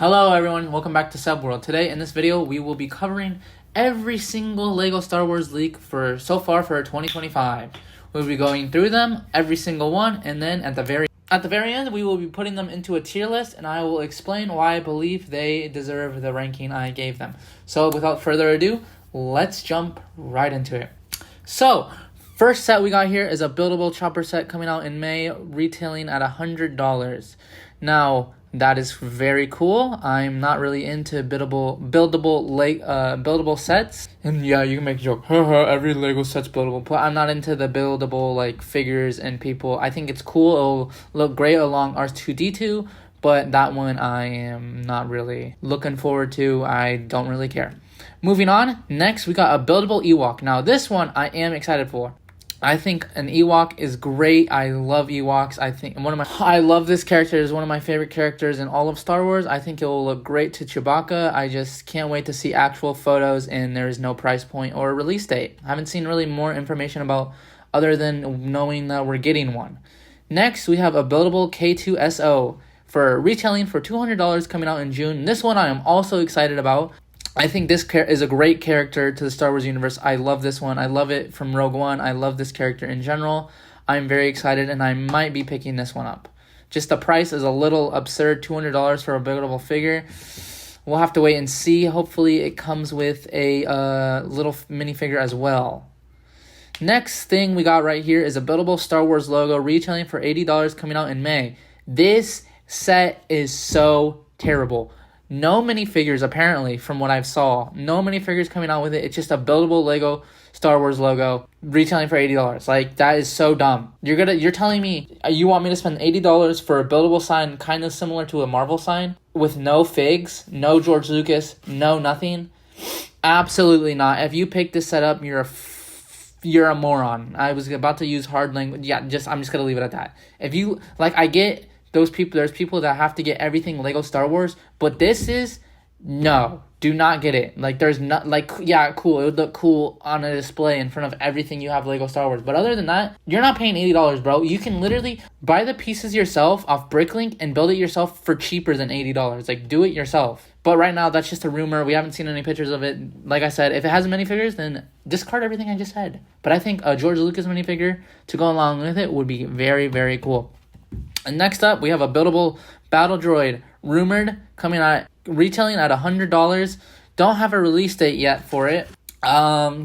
Hello everyone, welcome back to Subworld. Today in this video we will be covering every single LEGO Star Wars leak for 2025. We'll be going through them, every single one, and then at the very end we will be putting them into a tier list and I will explain why I believe they deserve the ranking I gave them. So without further ado, let's jump right into it. So, first set we got here is a buildable chopper set coming out in May, retailing at $100. Now, that is very cool. I'm not really into buildable sets. And yeah, you can make a joke, haha, every Lego set's buildable. But I'm not into the buildable like figures and people. I think it's cool. It'll look great along R2-D2, but that one I am not really looking forward to. I don't really care. Moving on, next we got a buildable Ewok. Now this one I am excited for. I think an Ewok is great. I love Ewoks. I love this character. It's one of my favorite characters in all of Star Wars. I think it will look great to Chewbacca. I just can't wait to see actual photos, and there is no price point or release date. I haven't seen really more information about other than knowing that we're getting one. Next, we have a buildable K2SO for retailing for $200 coming out in June. This one I am also excited about. I think this is a great character to the Star Wars universe. I love this one. I love it from Rogue One. I love this character in general. I'm very excited, and I might be picking this one up. Just the price is a little absurd, $200 for a buildable figure. We'll have to wait and see. Hopefully it comes with a little minifigure as well. Next thing we got right here is a buildable Star Wars logo retailing for $80 coming out in May. This set is so terrible. No minifigures, apparently, from what I've saw. No minifigures coming out with it. It's just a buildable Lego Star Wars logo retailing for $80. Like, that is so dumb. You're telling me you want me to spend $80 for a buildable sign kind of similar to a Marvel sign with no figs, no George Lucas, no nothing? Absolutely not. If you pick this setup, you're a moron. I was about to use hard language. Yeah, I'm just going to leave it at that. If you, like, I get there's people that have to get everything Lego Star Wars, but this is, no, do not get it. Like, there's not, like, yeah, cool, it would look cool on a display in front of everything you have Lego Star Wars, but other than that, you're not paying $80, bro. You can literally buy the pieces yourself off Bricklink and build it yourself for cheaper than $80. Like, do it yourself. But right now, that's just a rumor. We haven't seen any pictures of it. Like I said, if it has minifigures, then discard everything I just said. But I think a George Lucas minifigure to go along with it would be very, very cool. And next up, we have a buildable battle droid, rumored retailing at $100. Don't have a release date yet for it.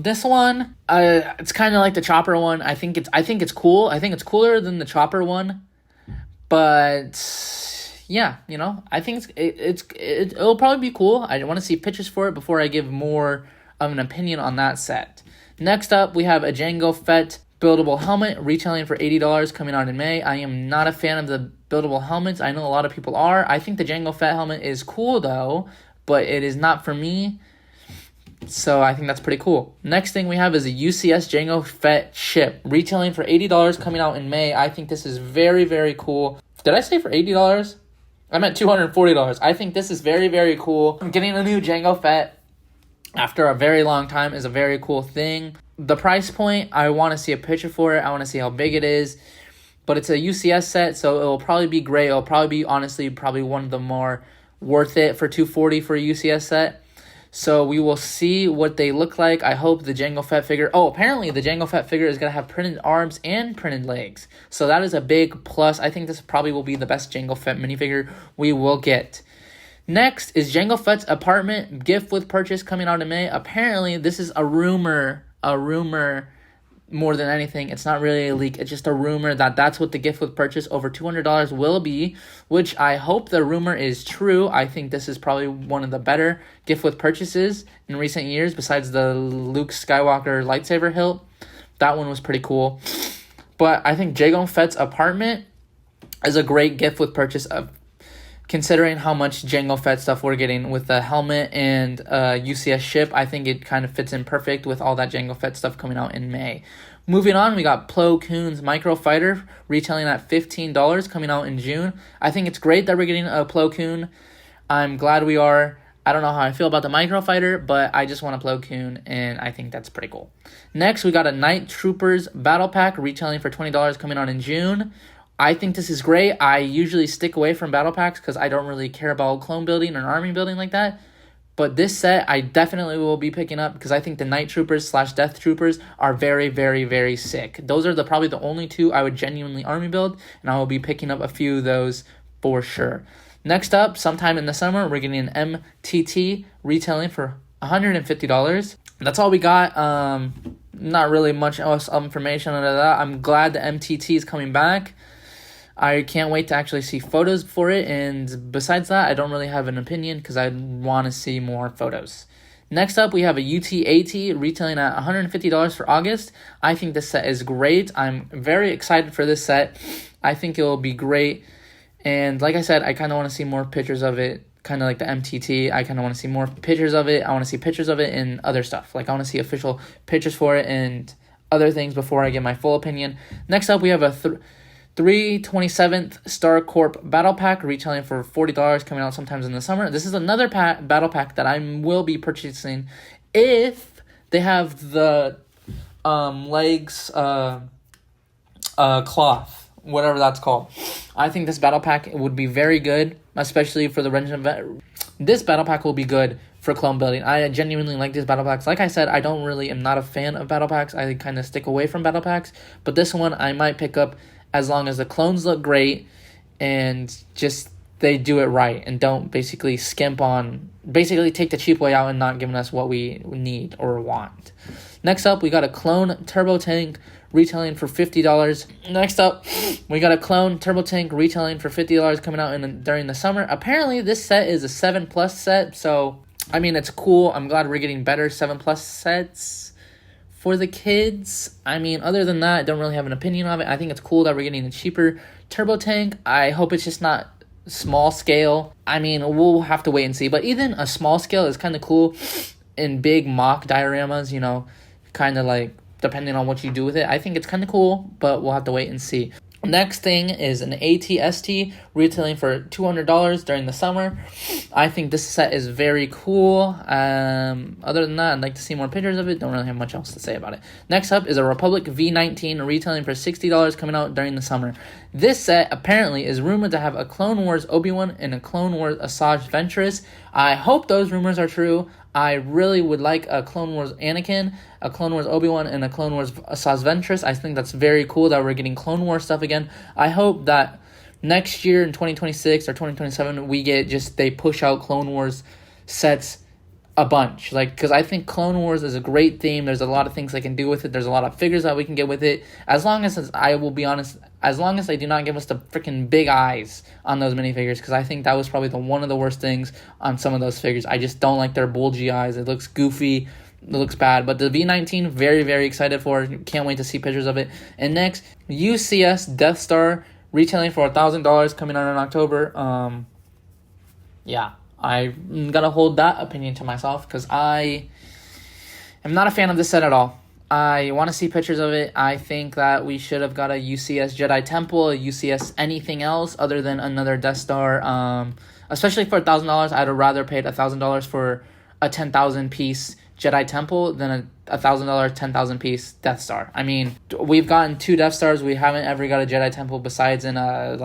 This one, it's kind of like the chopper one. I think it's cool. I think it's cooler than the chopper one. But yeah, you know, I think it'll probably be cool. I want to see pictures for it before I give more of an opinion on that set. Next up, we have a Jango Fett buildable helmet retailing for $80 coming out in May. I am not a fan of the buildable helmets. I know a lot of people are. I think the Jango Fett helmet is cool though, but it is not for me. So I think that's pretty cool. Next thing we have is a UCS Jango Fett ship retailing for $80 coming out in May. I think this is very, very cool. Did I say for $80? I meant $240. I think this is very, very cool. Getting a new Jango Fett after a very long time is a very cool thing. The price point, I want to see a picture for it. I want to see how big it is. But it's a UCS set, so it'll probably be great. It'll probably be, honestly, probably one of the more worth it for $240 for a UCS set. So we will see what they look like. I hope the Jango Fett figure... Oh, apparently the Jango Fett figure is going to have printed arms and printed legs. So that is a big plus. I think this probably will be the best Jango Fett minifigure we will get. Next is Jango Fett's apartment gift with purchase coming out in May. Apparently, this is a rumor more than anything. It's not really a leak. It's just a rumor that that's what the gift with purchase over $200 will be, which I hope the rumor is true. I think this is probably one of the better gift with purchases in recent years besides the Luke Skywalker lightsaber hilt. That one was pretty cool. But I think Jango Fett's apartment is a great gift with purchase of considering how much Jango Fett stuff we're getting with the helmet and UCS ship. I think it kind of fits in perfect with all that Jango Fett stuff coming out in May. Moving on, we got Plo Koon's Micro Fighter retailing at $15 coming out in June. I think it's great that we're getting a Plo Koon. I'm glad we are. I don't know how I feel about the Micro Fighter, but I just want a Plo Koon, and I think that's pretty cool. Next, we got a Night Troopers Battle Pack retailing for $20 coming out in June. I think this is great. I usually stick away from battle packs because I don't really care about clone building or army building like that. But this set, I definitely will be picking up because I think the Night Troopers / Death Troopers are very, very, very sick. Those are probably the only two I would genuinely army build, and I will be picking up a few of those for sure. Next up, sometime in the summer, we're getting an MTT retailing for $150. That's all we got. Not really much else information under that. I'm glad the MTT is coming back. I can't wait to actually see photos for it, and besides that, I don't really have an opinion because I want to see more photos. Next up, we have a UT-AT retailing at $150 for August. I think this set is great. I'm very excited for this set. I think it will be great, and like I said, I kind of want to see more pictures of it, kind of like the MTT. I kind of want to see more pictures of it. I want to see pictures of it and other stuff. Like, I want to see official pictures for it and other things before I get my full opinion. Next up, we have a 327th Star Corp Battle Pack retailing for $40 coming out sometimes in the summer. This is another battle pack that I will be purchasing if they have the legs cloth, whatever that's called. I think this battle pack would be very good, especially for the Rengen. This battle pack will be good for clone building. I genuinely like these battle packs. Like I said, I am not a fan of battle packs. I kind of stick away from battle packs, but this one I might pick up as long as the clones look great and just they do it right and don't basically skimp on, basically take the cheap way out and not giving us what we need or want. Next up, we got a clone turbo tank retailing for $50. Next up, we got a clone turbo tank retailing for $50 coming out during the summer. Apparently, this set is a 7+ set, so I mean, it's cool. I'm glad we're getting better 7+ sets for the kids. I mean, other than that, I don't really have an opinion of it. I think it's cool that we're getting a cheaper turbo tank. I hope it's just not small scale. I mean, we'll have to wait and see. But even a small scale is kind of cool in big mock dioramas, you know, kind of like depending on what you do with it. I think it's kind of cool, but we'll have to wait and see. Next thing is an ATST retailing for $200 during the summer. I think this set is very cool. Other than that, I'd like to see more pictures of it. Don't really have much else to say about it. Next up is a Republic V19 retailing for $60 coming out during the summer. This set apparently is rumored to have a Clone Wars Obi-Wan and a Clone Wars Asajj Ventress. I hope those rumors are true. I really would like a Clone Wars Anakin, a Clone Wars Obi-Wan, and a Clone Wars Asajj Ventress. I think that's very cool that we're getting Clone Wars stuff again. I hope that next year in 2026 or 2027, they push out Clone Wars sets a bunch. Like, because I think Clone Wars is a great theme. There's a lot of things they can do with it. There's a lot of figures that we can get with it. As long as I will be honest, as long as they do not give us the freaking big eyes on those minifigures, because I think that was probably one of the worst things on some of those figures. I just don't like their bulgy eyes. It looks goofy. It looks bad. But the V19, very, very excited for it. Can't wait to see pictures of it. And next, UCS Death Star retailing for $1,000 coming out in October. Yeah. I'm going to hold that opinion to myself because I am not a fan of this set at all. I want to see pictures of it. I think that we should have got a UCS Jedi Temple, a UCS anything else other than another Death Star. Especially for $1,000, I'd have rather paid $1,000 for a 10,000 piece Jedi Temple than a $1,000 10,000 piece Death Star. I mean, we've gotten 2 Death Stars. We haven't ever got a Jedi Temple besides in a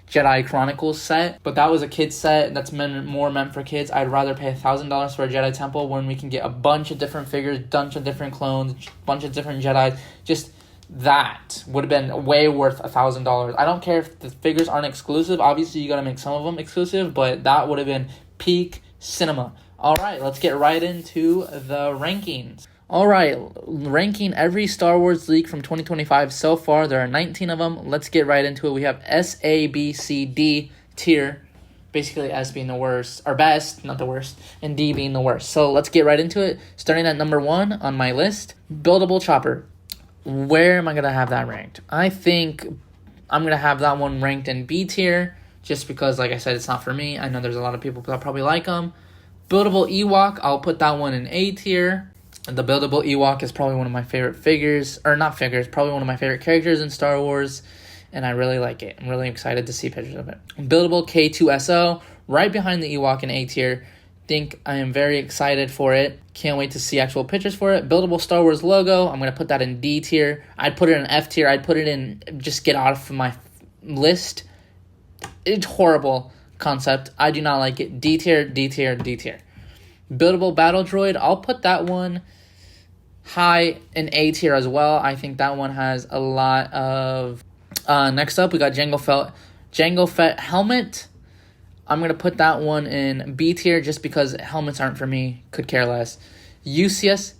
Jedi Chronicles set, but that was a kid's set that's more meant for kids. I'd rather pay $1,000 for a Jedi Temple when we can get a bunch of different figures, bunch of different clones, bunch of different Jedi. Just that would have been way worth $1,000. I don't care if the figures aren't exclusive. Obviously, you got to make some of them exclusive, but that would have been peak cinema. All right, let's get right into the rankings. All right, ranking every Star Wars leak from 2025 so far. There are 19 of them. Let's get right into it. We have S, A, B, C, D tier. Basically, S being the worst, or best, not the worst, and D being the worst. So let's get right into it. Starting at number 1 on my list, Buildable Chopper. Where am I going to have that ranked? I think I'm going to have that one ranked in B tier, just because, like I said, it's not for me. I know there's a lot of people that probably like them. Buildable Ewok, I'll put that one in A tier. The Buildable Ewok is probably one of my favorite probably one of my favorite characters in Star Wars, and I really like it. I'm really excited to see pictures of it. Buildable K2SO, right behind the Ewok in A tier. Think I am very excited for it. Can't wait to see actual pictures for it. Buildable Star Wars logo, I'm going to put that in D tier. I'd put it in F tier. I'd put it in just get off of my list. It's horrible concept. I do not like it. D tier, D tier, D tier. Buildable Battle Droid, I'll put that one high in A tier as well. I think that one has a lot of... next up, we got Jango Fett helmet. I'm going to put that one in B tier just because helmets aren't for me. Could care less. UCS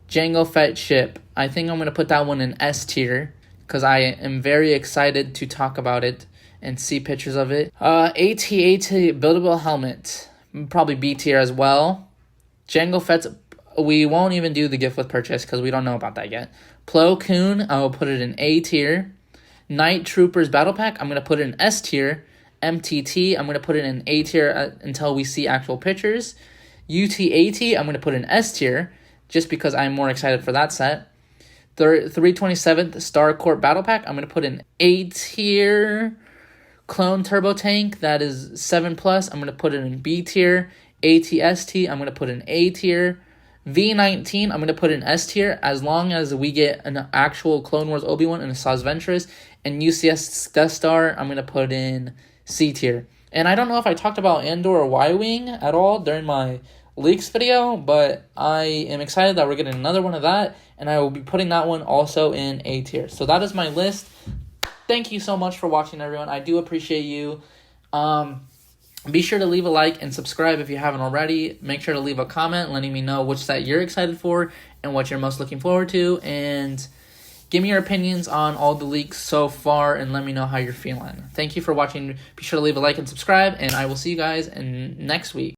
Jango Fett ship. I think I'm going to put that one in S tier because I am very excited to talk about it and see pictures of it. AT-AT buildable helmet. Probably B tier as well. Jango Fett's... We won't even do the gift with purchase because we don't know about that yet. Plo Koon, I will put it in A tier. Night Troopers Battle Pack, I'm going to put it in S tier. MTT, I'm going to put it in A tier until we see actual pictures. UT-AT, I'm going to put in S tier just because I'm more excited for that set. 327th Star Corps Battle Pack, I'm going to put in A tier. Clone Turbo Tank, that is 7+, I'm going to put it in B tier. ATST, I'm going to put in A tier. V19, I'm going to put in S tier as long as we get an actual Clone Wars Obi-Wan and a Saz Ventress. And UCS Death Star, I'm going to put in C tier. And I don't know if I talked about Andor or Y-Wing at all during my leaks video, but I am excited that we're getting another one of that, and I will be putting that one also in A tier. So that is my list. Thank you so much for watching, everyone. I do appreciate you. Be sure to leave a like and subscribe if you haven't already. Make sure to leave a comment letting me know which set you're excited for and what you're most looking forward to. And give me your opinions on all the leaks so far and let me know how you're feeling. Thank you for watching. Be sure to leave a like and subscribe, and I will see you guys in next week.